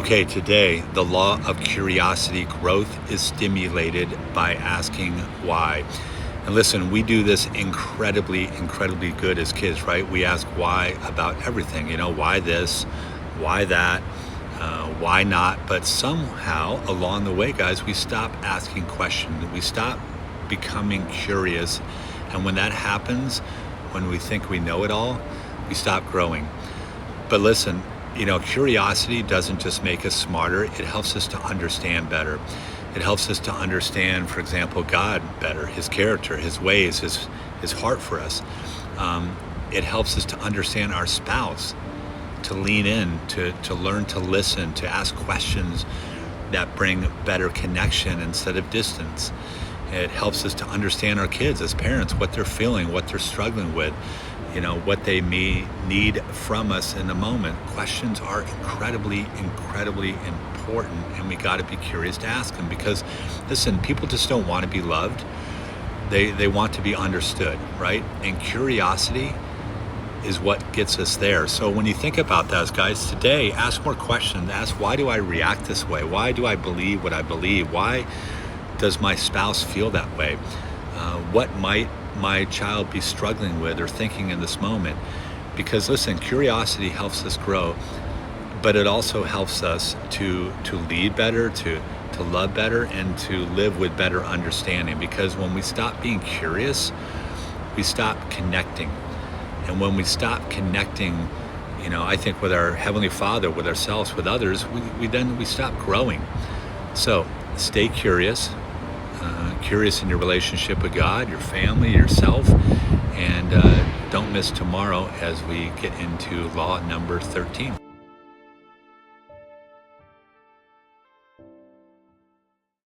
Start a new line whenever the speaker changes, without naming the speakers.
Okay, today the law of curiosity growth is stimulated by asking why. And listen, we do this incredibly good as kids, right? We ask why about everything. Why this, why that, why not? But somehow along the way, guys, we stop asking questions. We stop becoming curious. And when that happens, when we think we know it all, we stop growing. But listen, curiosity doesn't just make us smarter, it helps us to understand better. It helps us to understand, for example, God better, his character, his ways, his heart for us. It helps us to understand our spouse, to lean in, to learn to listen, to ask questions that bring better connection instead of distance. It helps us to understand our kids as parents, what they're feeling, what they're struggling with, what they may need from us in the moment. Questions are incredibly important, and we got to be curious to ask them because, listen, people just don't want to be loved. They want to be understood, right? And curiosity is what gets us there. So when you think about that, guys, today, ask more questions. Ask, why do I react this way? Why do I believe what I believe? Why does my spouse feel that way? What might my child be struggling with or thinking in this moment? Because listen, curiosity helps us grow, but it also helps us to lead better, to love better, and to live with better understanding. Because when we stop being curious, we stop connecting. And when we stop connecting, I think with our Heavenly Father, with ourselves, with others, we stop growing. So stay curious. Curious in your relationship with God, your family, yourself, and don't miss tomorrow as we get into law number 13.